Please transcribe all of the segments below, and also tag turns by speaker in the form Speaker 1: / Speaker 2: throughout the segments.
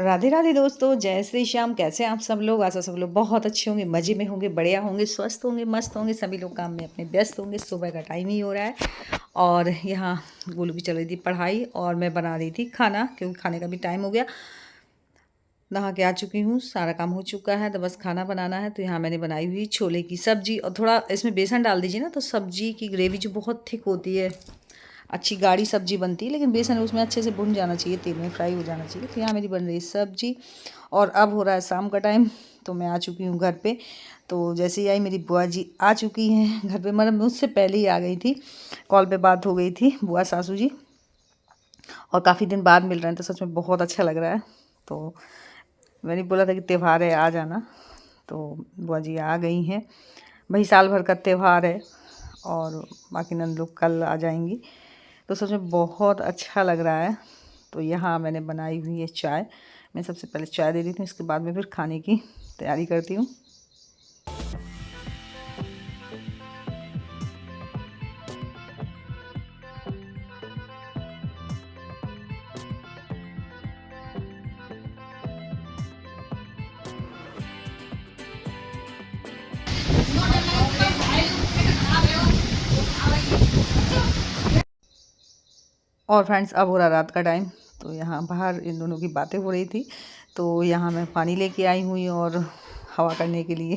Speaker 1: राधे राधे दोस्तों, जय श्री श्याम। कैसे हैं आप सब लोग? आशा सब लोग बहुत अच्छे होंगे, मज़े में होंगे, बढ़िया होंगे, स्वस्थ होंगे, मस्त होंगे। सभी लोग काम में अपने व्यस्त होंगे। सुबह का टाइम ही हो रहा है और यहाँ गोलू की चल रही थी पढ़ाई और मैं बना रही थी खाना, क्योंकि खाने का भी टाइम हो गया। नहा के आ चुकी हूँ, सारा काम हो चुका है, तो बस खाना बनाना है। तो यहाँ मैंने बनाई हुई छोले की सब्ज़ी और थोड़ा इसमें बेसन डाल दीजिए ना, तो सब्ज़ी की ग्रेवी जो बहुत थिक होती है, अच्छी गाढ़ी सब्ज़ी बनती है, लेकिन बेसन उसमें अच्छे से भुन जाना चाहिए, तेल में फ्राई हो जाना चाहिए। तो यहाँ मेरी बन रही है सब्ज़ी और अब हो रहा है शाम का टाइम, तो मैं आ चुकी हूँ घर पे। तो जैसे ही आई मेरी बुआ जी आ चुकी हैं घर पे, मतलब मुझसे पहले ही आ गई थी, कॉल पे बात हो गई थी बुआ सासू जी, और काफ़ी दिन बाद मिल रहे हैं, तो सच में बहुत अच्छा लग रहा है। तो मैंने बोला था कि त्यौहार है, आ जाना, तो बुआ जी आ गई हैं। वही साल भर का त्यौहार है और बाकी नंद लोग कल आ जाएंगी, तो सच में बहुत अच्छा लग रहा है। तो यहाँ मैंने बनाई हुई है चाय। मैं सबसे पहले चाय दे देती हूँ, इसके बाद में फिर खाने की तैयारी करती हूँ। और फ्रेंड्स, अब हो रहा रात का टाइम, तो यहाँ बाहर इन दोनों की बातें हो रही थी। तो यहाँ मैं पानी लेके आई हुई और हवा करने के लिए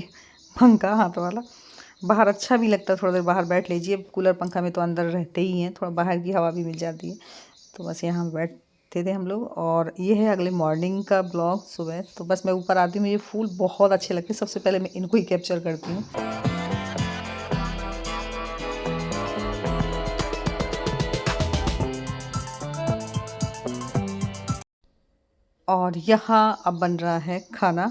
Speaker 1: पंखा हाथ वाला। बाहर अच्छा भी लगता है, थोड़ा देर बाहर बैठ लीजिए। कूलर पंखा में तो अंदर रहते ही हैं, थोड़ा बाहर की हवा भी मिल जाती है। तो बस यहाँ बैठते थे हम लोग। और ये है अगले मॉर्निंग का ब्लॉग सुबह। तो बस मैं ऊपर आती हूँ, मुझे फूल बहुत अच्छे लगते हैं, सबसे पहले मैं इनको ही कैप्चर करती हूँ। और यहाँ अब बन रहा है खाना,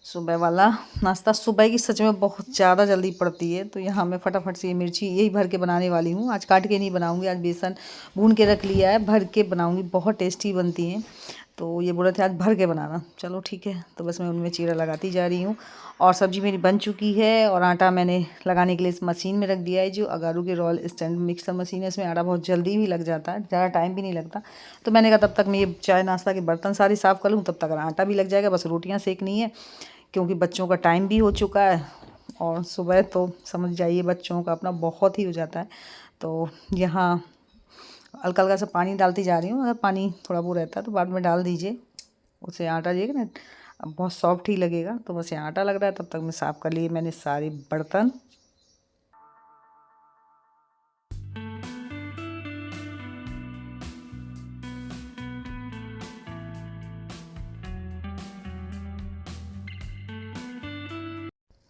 Speaker 1: सुबह वाला नाश्ता। सुबह की सच में बहुत ज़्यादा जल्दी पड़ती है, तो यहाँ मैं फटाफट से ये मिर्ची यही भर के बनाने वाली हूँ। आज काट के नहीं बनाऊँगी, आज बेसन भून के रख लिया है, भर के बनाऊँगी, बहुत टेस्टी बनती हैं। तो ये बोल रहे थे आज भर के बनाना, चलो ठीक है। तो बस मैं उनमें चीरा लगाती जा रही हूँ और सब्ज़ी मेरी बन चुकी है। और आटा मैंने लगाने के लिए इस मशीन में रख दिया है, जो अगारू के रॉयल स्टैंड मिक्सर मशीन है। इसमें आटा बहुत जल्दी भी लग जाता है, ज़्यादा टाइम भी नहीं लगता। तो मैंने कहा तब तक मैं ये चाय नाश्ता के बर्तन सारे साफ़ कर लूँ, तब तक आटा भी लग जाएगा। बस रोटियाँ सेकनी है, क्योंकि बच्चों का टाइम भी हो चुका है और सुबह तो समझ जाइए बच्चों का अपना बहुत ही हो जाता है। तो यहाँ हल्का हल्का सा पानी डालती जा रही हूँ, अगर पानी थोड़ा वो रहता है तो बाद में डाल दीजिए, उससे आटा जाएगा ना, अब बहुत सॉफ्ट ही लगेगा। तो बस यहाँ आटा लग रहा है, तब तक मैं साफ़ कर लिए मैंने सारे बर्तन।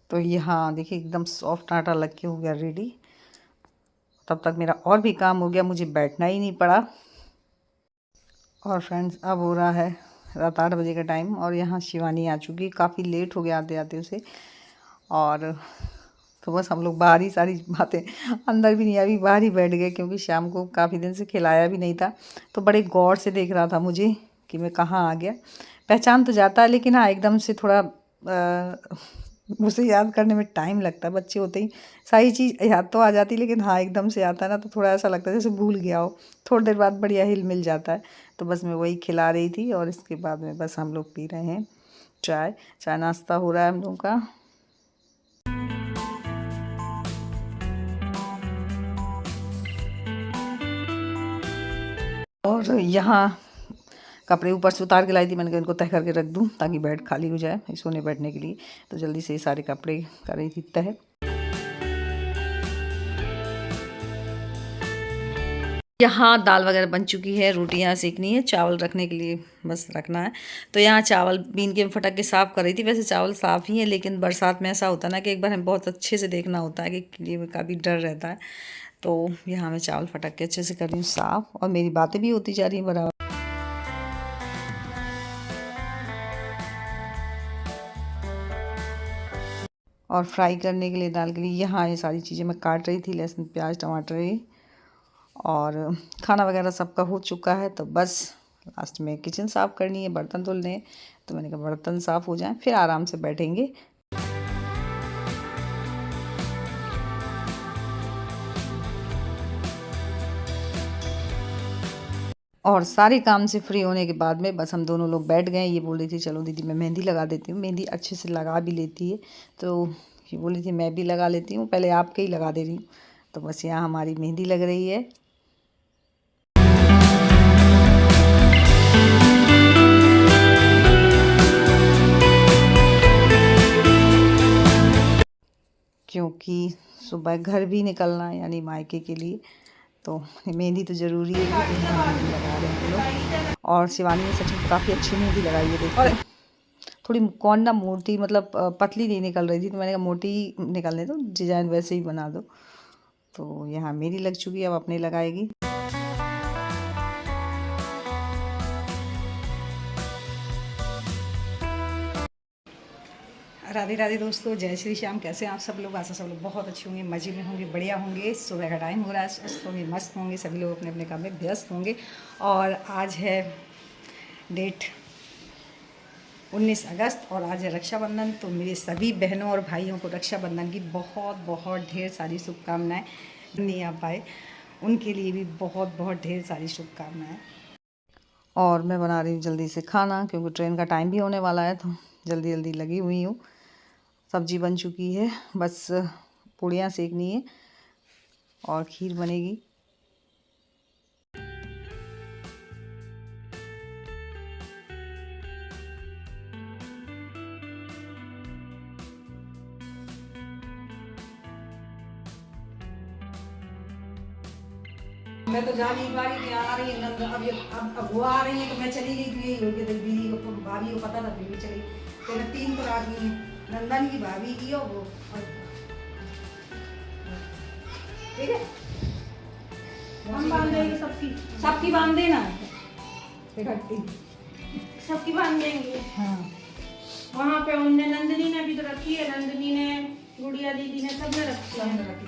Speaker 1: तो यहाँ देखिए एकदम सॉफ्ट आटा लग के हो गया रेडी। तब तक मेरा और भी काम हो गया, मुझे बैठना ही नहीं पड़ा। और फ्रेंड्स, अब हो रहा है रात 8 बजे का टाइम और यहाँ शिवानी आ चुकी, काफ़ी लेट हो गया आते आते उसे। और तो बस हम लोग बाहर ही सारी बातें, अंदर भी नहीं, अभी बाहर ही बैठ गए, क्योंकि शाम को काफ़ी दिन से खिलाया भी नहीं था। तो बड़े गौर से देख रहा था मुझे कि मैं कहाँ आ गया। पहचान तो जाता है, लेकिन हाँ एकदम से थोड़ा उसे याद करने में टाइम लगता है। बच्चे होते ही सारी चीज़ याद तो आ जाती, लेकिन हाँ एकदम से आता है ना, तो थोड़ा ऐसा लगता है जैसे भूल गया हो। थोड़ी देर बाद बढ़िया हिल मिल जाता है। तो बस मैं वही खिला रही थी और इसके बाद में बस हम लोग पी रहे हैं चाय। चाय नाश्ता हो रहा है हम लोगों का। और यहाँ कपड़े ऊपर से उतार के लाई थी, मैंने कहा इनको तह करके रख दूँ ताकि बेड खाली हो जाए सोने बैठने के लिए। तो जल्दी से ये सारे कपड़े कर रही थी तह। यहाँ दाल वगैरह बन चुकी है, रोटियाँ सेकनी है, चावल रखने के लिए बस रखना है। तो यहाँ चावल बीन के फटक के साफ़ कर रही थी। वैसे चावल साफ़ ही है, लेकिन बरसात में ऐसा होता है ना कि एक बार हमें बहुत अच्छे से देखना होता है कि ये काफ़ी डर रहता है। तो यहाँ मैं चावल फटक के अच्छे से कर रही हूँ साफ़, और मेरी बातें भी होती जा रही हैं बराबर। और फ्राई करने के लिए दाल के लिए यहाँ ये सारी चीज़ें मैं काट रही थी, लहसुन प्याज टमाटर ये। और खाना वगैरह सबका हो चुका है, तो बस लास्ट में किचन साफ़ करनी है, बर्तन धुलने हैं। तो मैंने कहा बर्तन साफ़ हो जाएं, फिर आराम से बैठेंगे। और सारे काम से फ्री होने के बाद में बस हम दोनों लोग बैठ गए। ये बोल रही थी चलो दीदी मैं मेहंदी लगा देती हूँ, मेहंदी अच्छे से लगा भी लेती है। तो ये बोल रही थी मैं भी लगा लेती हूँ, पहले आपके ही लगा दे रही हूँ। तो बस यहाँ हमारी मेहंदी लग रही है। क्योंकि सुबह घर भी निकलना है यानी मायके के लिए, तो मेहंदी तो ज़रूरी है। मेहंदी लगा रहे हैं लोग। और शिवानी ने सच में काफ़ी अच्छी मेहंदी लगाई है। देखो थोड़ी कौन ना मोटी मतलब पतली नहीं निकल रही थी, तो मैंने कहा मोटी निकलने दो, डिज़ाइन वैसे ही बना दो। तो यहाँ मेरी लग चुकी है, अब अपने लगाएगी। राधे राधे दोस्तों, जय श्री श्याम। कैसे हैं आप सब लोग? आशा सब लोग बहुत अच्छे होंगे, मज़े में होंगे, बढ़िया होंगे। सुबह का टाइम हो रहा है, स्वस्थ होंगे, मस्त होंगे, सभी लोग अपने अपने काम में व्यस्त होंगे। और आज है डेट 19 अगस्त और आज है रक्षाबंधन। तो मेरे सभी बहनों और भाइयों को रक्षाबंधन की बहुत बहुत ढेर सारी शुभकामनाएँ। नहीं आ पाए उनके लिए भी बहुत बहुत ढेर सारी शुभकामनाएँ। और मैं बना रही हूँ जल्दी से खाना, क्योंकि ट्रेन का टाइम भी होने वाला है, तो जल्दी जल्दी लगी हुई हूँ। सब्जी बन चुकी है, बस पूड़ियाँ सेकनी है और खीर बनेगी। मैं तो जा नहीं पा रही थी, आ रही है अब वो आ रही है तो मैं चली गई थी। यही हो गया, दीदी को भाभी को पता था फिर भी चली। तो मैं 3 तो रात की नंदन की भाभी की और वो ठीक है,
Speaker 2: हम बांध देंगे
Speaker 1: सबकी बांध देना इकट्ठी,
Speaker 2: सबकी बांध देंगे।
Speaker 1: हाँ
Speaker 2: वहाँ पे उनने नंदिनी ने भी तो रखी है, नंदिनी ने, गुड़िया दीदी ने, सबने रखी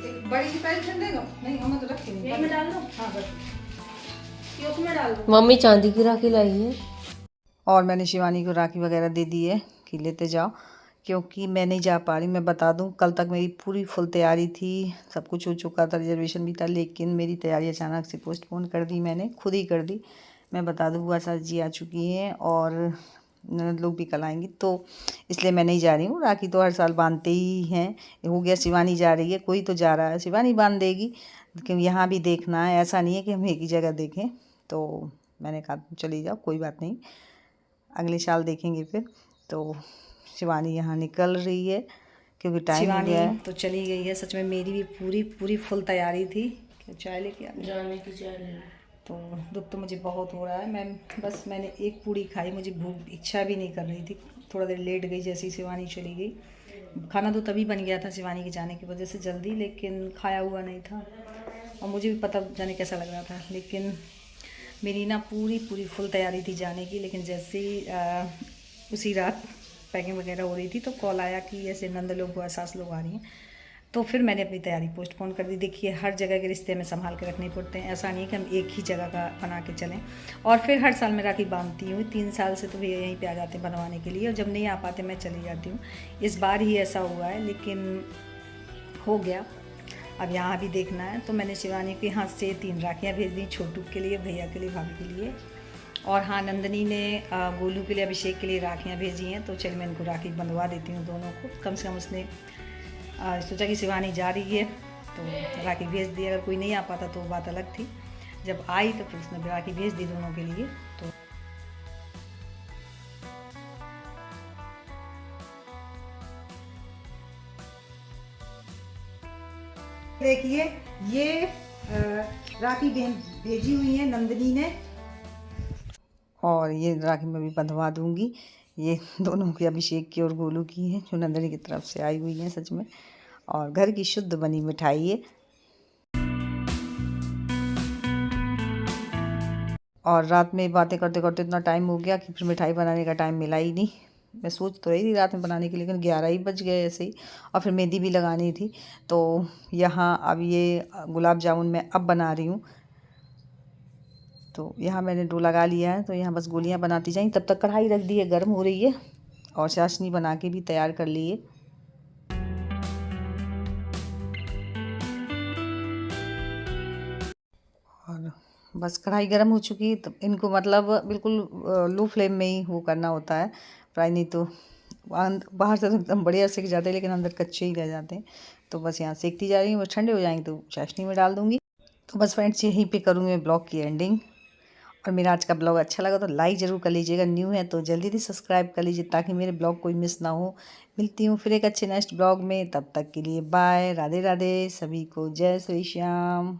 Speaker 2: है।
Speaker 1: बड़ी की पैर ठंडे देगा नहीं, हम तो रखे
Speaker 2: एक में डाल दो।
Speaker 1: हाँ बस
Speaker 2: ये उसमें डाल दो।
Speaker 3: मम्मी चांदी की राखी लाई है।
Speaker 1: और मैंने शिवानी को राखी वगैरह दे दी है कि लेते जाओ, क्योंकि मैं नहीं जा पा रही। मैं बता दूं, कल तक मेरी पूरी फुल तैयारी थी, सब कुछ हो चुका था, रिजर्वेशन भी था, लेकिन मेरी तैयारी अचानक से पोस्टपोन कर दी, मैंने खुद ही कर दी। मैं बता दूं बुआ सास जी आ चुकी हैं और ननद लोग भी कल आएंगी, तो इसलिए मैं नहीं जा रही हूँ। राखी तो हर साल बांधते ही हैं, हो गया शिवानी जा रही है, कोई तो जा रहा है, शिवानी बांध देगी। क्योंकि यहाँ भी देखना है, ऐसा नहीं है कि हम एक ही जगह देखें। तो मैंने कहा चली जाओ, कोई बात नहीं, अगले साल देखेंगे फिर। तो शिवानी यहाँ निकल रही है क्योंकि टाइम हो गया है, तो चली गई है। सच में मेरी भी पूरी पूरी फुल तैयारी थी। क्या चाय लेके आ
Speaker 2: जाने की चाय ले।
Speaker 1: तो दुख तो मुझे बहुत हो रहा है। मैंने एक पूड़ी खाई, मुझे भूख इच्छा भी नहीं कर रही थी। थोड़ा देर लेट गई, जैसे ही शिवानी चली गई। खाना तो तभी बन गया था शिवानी के जाने की वजह से जल्दी, लेकिन खाया हुआ नहीं था और मुझे भी पता जाने कैसा लग रहा था। लेकिन मेरी ना पूरी पूरी फुल तैयारी थी जाने की, लेकिन जैसे ही उसी रात पैकिंग वगैरह हो रही थी तो कॉल आया कि ऐसे नंद लोग बुआ सास लोग आ रही हैं। तो फिर मैंने अपनी तैयारी पोस्टपोन कर दी। देखिए हर जगह के रिश्ते में संभाल के रखने पड़ते हैं, ऐसा नहीं कि हम एक ही जगह का बना के चलें। और फिर हर साल मैं राखी बांधती हूँ, 3 साल से तो भैया यहीं पे आ जाते हैं बनवाने के लिए, और जब नहीं आ पाते मैं चली जाती हूँ। इस बार ही ऐसा हुआ है, लेकिन हो गया। अब यहाँ भी देखना है, तो मैंने शिवानी के हाथ से 3 राखियाँ भेज दी, छोटू के लिए, भैया के लिए, भाभी के लिए। और हाँ, नंदनी ने गोलू के लिए, अभिषेक के लिए राखियाँ भेजी हैं। तो चल मैं इनको राखी बंधवा देती हूँ दोनों को। कम से कम उसने सोचा कि शिवानी जा रही है तो राखी भेज दी। अगर कोई नहीं आ पाता तो बात अलग थी, जब आई तो फिर उसने राखी भेज दी दोनों के लिए। तो देखिए ये राखी भेजी हुई है नंदनी ने, और ये राखी मैं भी बंधवा दूंगी। ये दोनों की, अभिषेक की और गोलू की है, जो नंदनी की तरफ से आई हुई हैं सच में। और घर की शुद्ध बनी मिठाई है। और रात में बातें करते करते इतना टाइम हो गया कि फिर मिठाई बनाने का टाइम मिला ही नहीं। मैं सोच तो रही थी रात में बनाने की, लेकिन 11 ही बज गए ऐसे ही। और फिर मेहंदी भी लगानी थी। तो यहाँ अब ये गुलाब जामुन मैं अब बना रही हूँ। तो यहाँ मैंने डो लगा लिया है, तो यहाँ बस गोलियाँ बनाती जाएँ। तब तक कढ़ाई रख दी है, गर्म हो रही है, और चाशनी बना के भी तैयार कर ली है। और बस कढ़ाई गर्म हो चुकी है, तो इनको मतलब बिल्कुल लो फ्लेम में ही वो करना होता है फ्राई, नहीं तो बाहर से तो एकदम बढ़िया सिक जाते हैं लेकिन अंदर कच्चे ही रह जाते हैं। तो बस यहाँ सेकती जा रही हूँ, वो ठंडे हो जाएंगे तो चाशनी में डाल दूँगी। तो बस फ्रेंड्स यहीं पे करूँगी मैं ब्लॉग की एंडिंग। और मेरा आज का ब्लॉग अच्छा लगा तो लाइक ज़रूर कर लीजिएगा, न्यू है तो जल्दी से सब्सक्राइब कर लीजिए ताकि मेरे ब्लॉग कोई मिस ना हो। मिलती हूँ फिर एक अच्छे नेक्स्ट ब्लॉग में, तब तक के लिए बाय, राधे राधे, सभी को जय श्री श्याम।